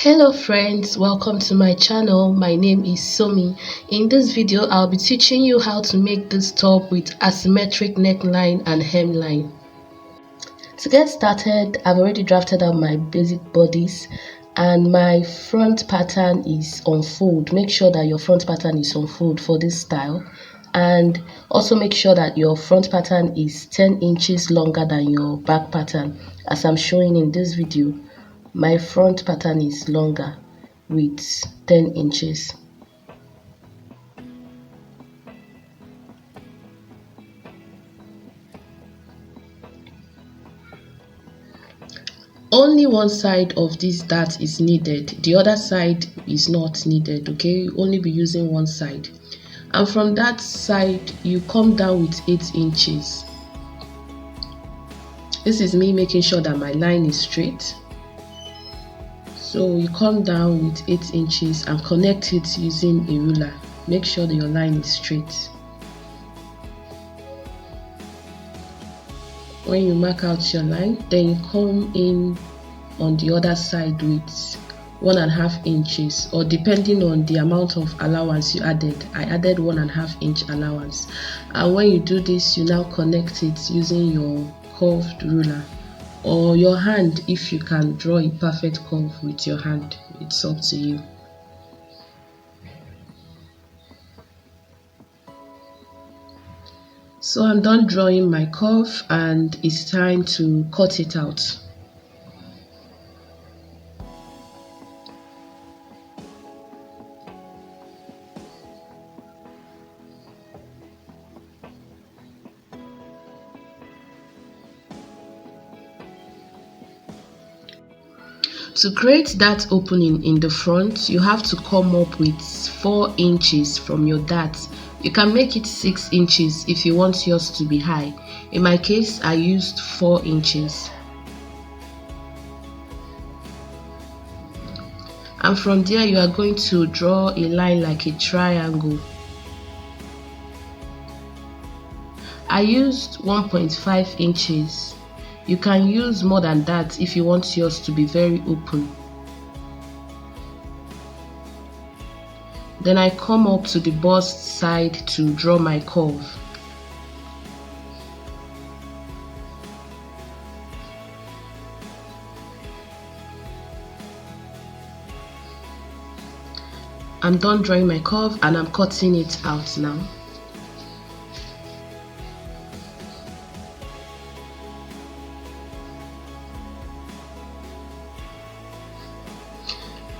Hello friends, welcome to my channel. My name is Somie. In this video I'll be teaching you how to make this top with asymmetric neckline and hemline. To get started, I've already drafted out my basic bodies and my front pattern is on fold. Make sure that your front pattern is on fold for this style, and also make sure that your front pattern is 10 inches longer than your back pattern. As I'm showing in this video, my front pattern is longer with 10 inches. Only one side of this dart is needed, the other side is not needed. Okay, you only be using one side, and from that side you come down with 8 inches. This is me making sure that my line is straight. So you come down with 8 inches and connect it using a ruler. Make sure that your line is straight. When you mark out your line, then you come in on the other side with 1.5 inches, or depending on the amount of allowance you added. I added 1.5 inch allowance, and when you do this, you now connect it using your curved ruler or your hand. If you can draw a perfect curve with your hand, it's up to you. So I'm done drawing my curve and it's time to cut it out. To create that opening in the front, you have to come up with 4 inches from your dart. You can make it 6 inches if you want yours to be high. In my case, I used 4 inches. And from there, you are going to draw a line like a triangle. I used 1.5 inches. You can use more than that if you want yours to be very open. Then I come up to the bust side to draw my curve. I'm done drawing my curve and I'm cutting it out now.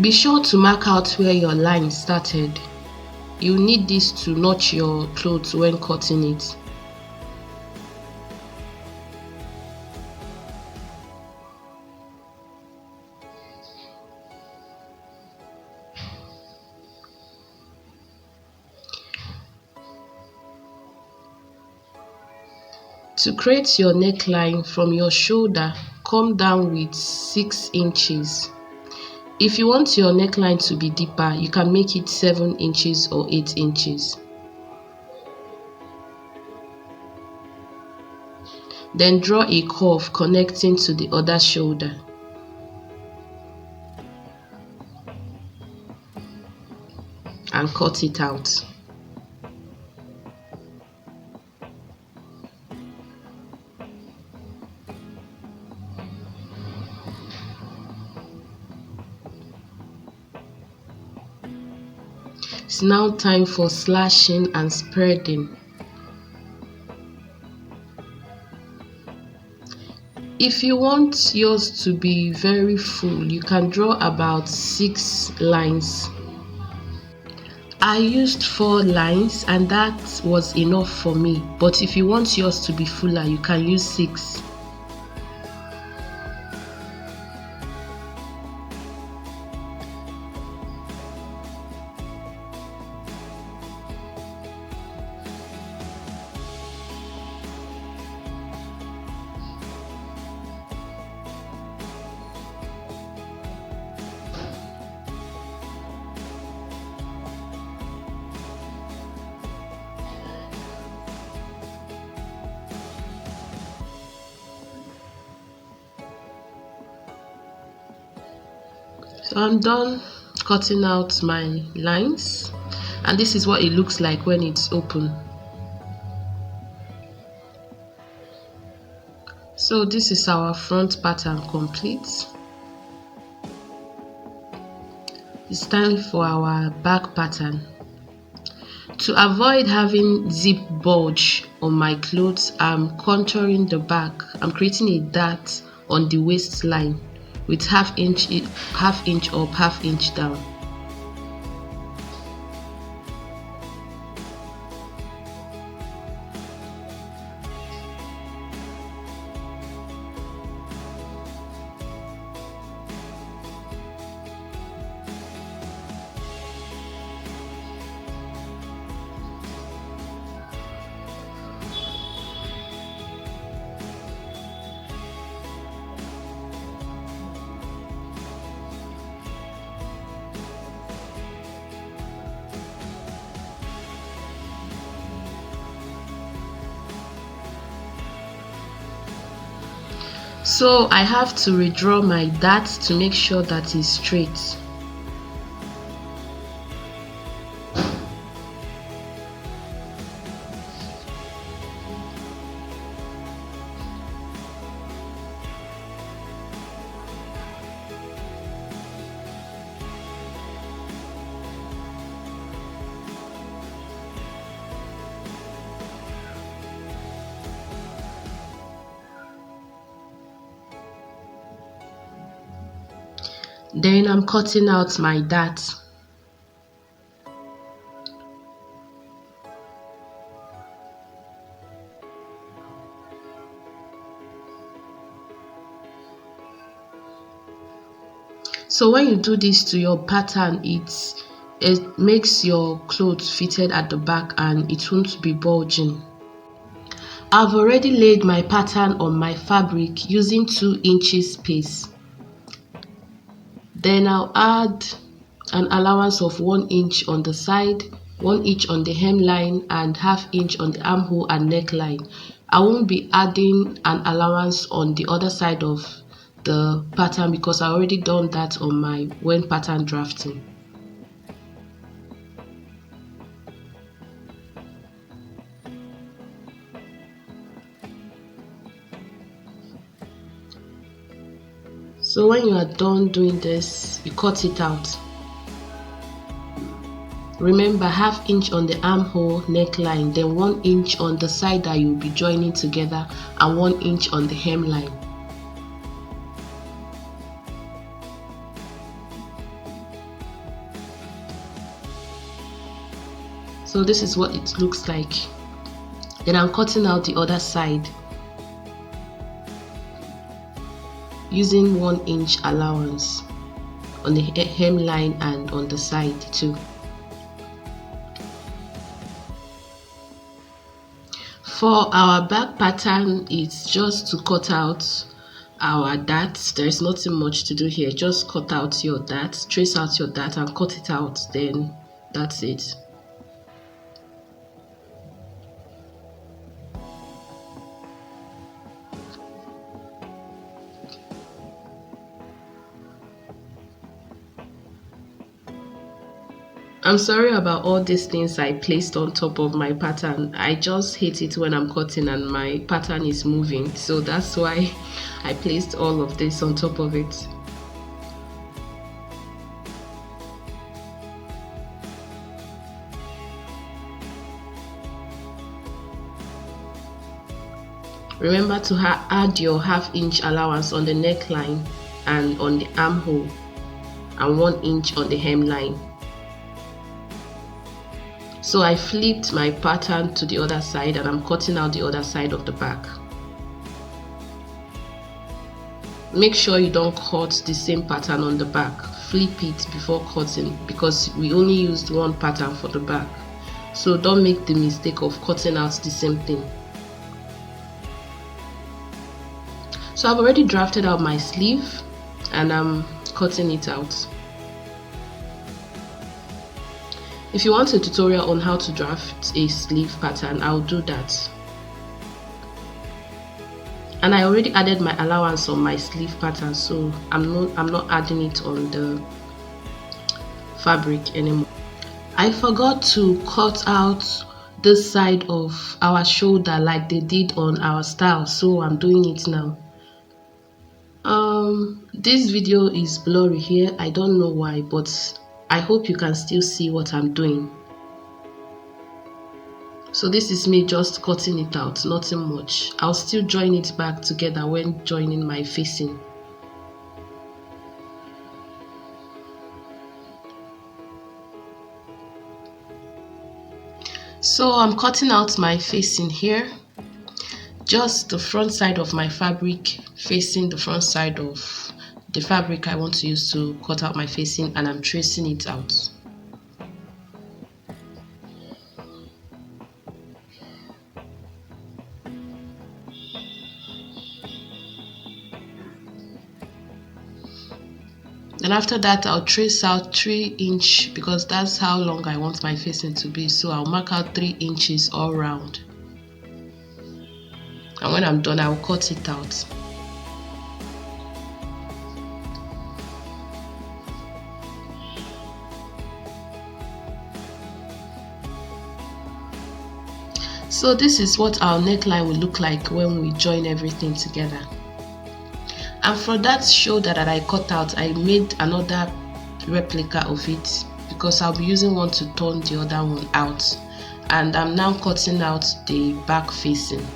Be sure to mark out where your line started. You need this to notch your clothes when cutting it. To create your neckline, from your shoulder, come down with 6 inches. If you want your neckline to be deeper, you can make it 7 inches or 8 inches. Then draw a curve connecting to the other shoulder. And cut it out. It's now time for slashing and spreading. If you want yours to be very full, you can draw about 6 lines. I used 4 lines and that was enough for me, but if you want yours to be fuller, you can use 6. So I'm done cutting out my lines, and this is what it looks like when it's open. So this is our front pattern complete. It's time for our back pattern. To avoid having zip bulge on my clothes, I'm contouring the back. I'm creating a dart on the waistline with half inch up, half inch down. So I have to redraw my dart to make sure that it's straight. Then I'm cutting out my dart. So when you do this to your pattern, it makes your clothes fitted at the back and it won't be bulging. I've already laid my pattern on my fabric using 2 inches space. Then I'll add an allowance of 1 inch on the side, 1 inch on the hemline, and half inch on the armhole and neckline. I won't be adding an allowance on the other side of the pattern because I already done that on my when pattern drafting. So when you are done doing this, you cut it out. Remember, half inch on the armhole neckline, then 1 inch on the side that you'll be joining together, and 1 inch on the hemline. So this is what it looks like. Then I'm cutting out the other side using 1 inch allowance on the hemline and on the side too. For our back pattern, it's just to cut out our darts. There's nothing much to do here. Just cut out your dart, trace out your dart and cut it out, then that's it. I'm sorry about all these things I placed on top of my pattern. I just hate it when I'm cutting and my pattern is moving, so that's why I placed all of this on top of it. Remember to add your half inch allowance on the neckline and on the armhole, and 1 inch on the hemline. So I flipped my pattern to the other side and I'm cutting out the other side of the back. Make sure you don't cut the same pattern on the back. Flip it before cutting because we only used one pattern for the back. So don't make the mistake of cutting out the same thing. So I've already drafted out my sleeve and I'm cutting it out. If you want a tutorial on how to draft a sleeve pattern, I'll do that. And I already added my allowance on my sleeve pattern, so I'm not adding it on the fabric anymore. I forgot to cut out this side of our shoulder like they did on our style, so I'm doing it now. This video is blurry here. I don't know why, but I hope you can still see what I'm doing. So this is me just cutting it out, nothing much. I'll still join it back together when joining my facing. So I'm cutting out my facing here, just the front side of my fabric facing the front side of the fabric I want to use to cut out my facing, and I'm tracing it out. Then after that, I'll trace out 3 inch because that's how long I want my facing to be. So I'll mark out 3 inches all round. And when I'm done, I'll cut it out. So this is what our neckline will look like when we join everything together. And for that shoulder that I cut out, I made another replica of it because I'll be using one to turn the other one out. And I'm now cutting out the back facing.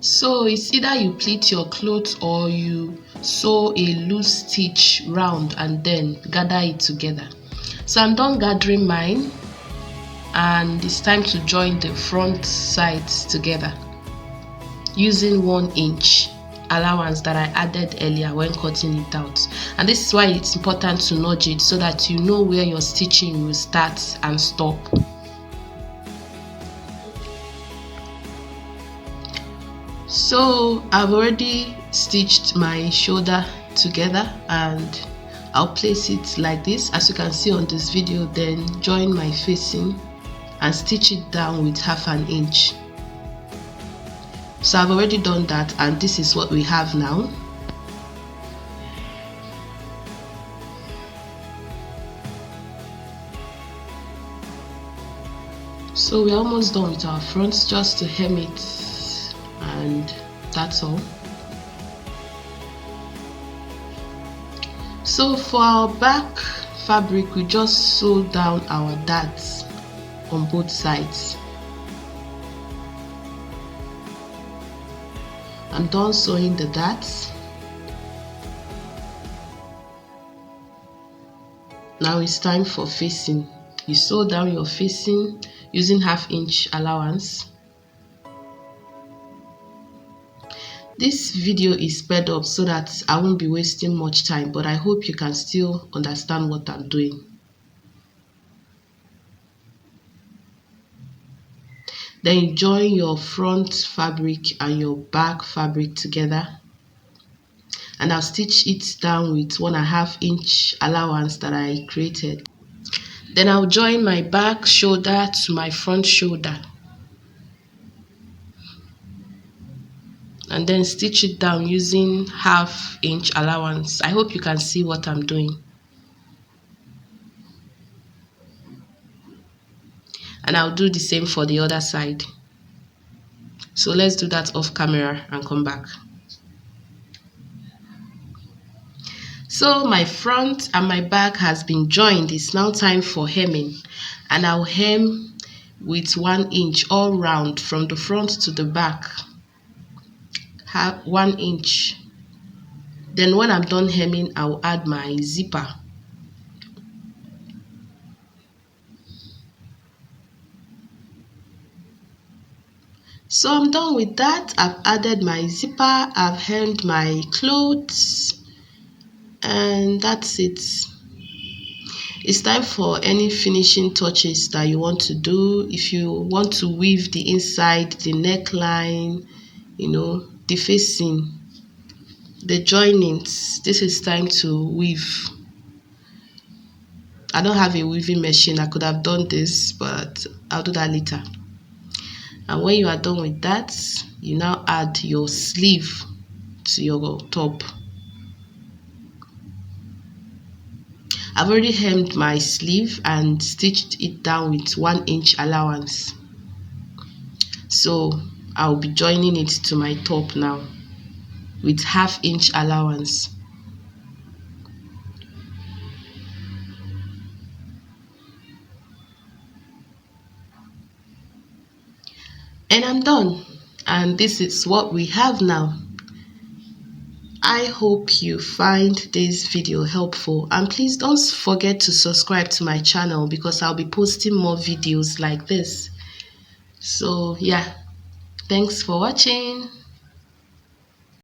So it's either you pleat your clothes or you sew a loose stitch round and then gather it together. So I'm done gathering mine, and it's time to join the front sides together using 1 inch allowance that I added earlier when cutting it out. And this is why it's important to nudge it so that you know where your stitching will start and stop. So I've already stitched my shoulder together and I'll place it like this as you can see on this video, then join my facing and stitch it down with 1/2 inch. So I've already done that, and this is what we have now. So we're almost done with our front, just to hem it, and that's all. So for our back fabric, we just sew down our darts on both sides. I'm done sewing the darts. Now it's time for facing. You sew down your facing using 1/2 inch allowance. This video is sped up so that I won't be wasting much time, but I hope you can still understand what I'm doing. Then you join your front fabric and your back fabric together, and I'll stitch it down with 1/2 inch allowance that I created. Then I'll join my back shoulder to my front shoulder and then stitch it down using 1/2 inch allowance. I hope you can see what I'm doing. And I'll do the same for the other side. So let's do that off camera and come back. So my front and my back has been joined. It's now time for hemming, and I'll hem with 1 inch all round from the front to the back. 1 inch. Then when I'm done hemming, I'll add my zipper. So I'm done with that. I've added my zipper, I've hemmed my clothes, And that's it. It's time for any finishing touches that you want to do. If you want to weave the inside, the neckline, the facing, the joinings, this is time to weave. I don't have a weaving machine. I could have done this, but I'll do that later. And when you are done with that, you now add your sleeve to your top. I've already hemmed my sleeve and stitched it down with 1 inch allowance. So I'll be joining it to my top now with 1/2 inch allowance. And I'm done. And this is what we have now. I hope you find this video helpful, and please don't forget to subscribe to my channel because I'll be posting more videos like this. So yeah, thanks for watching.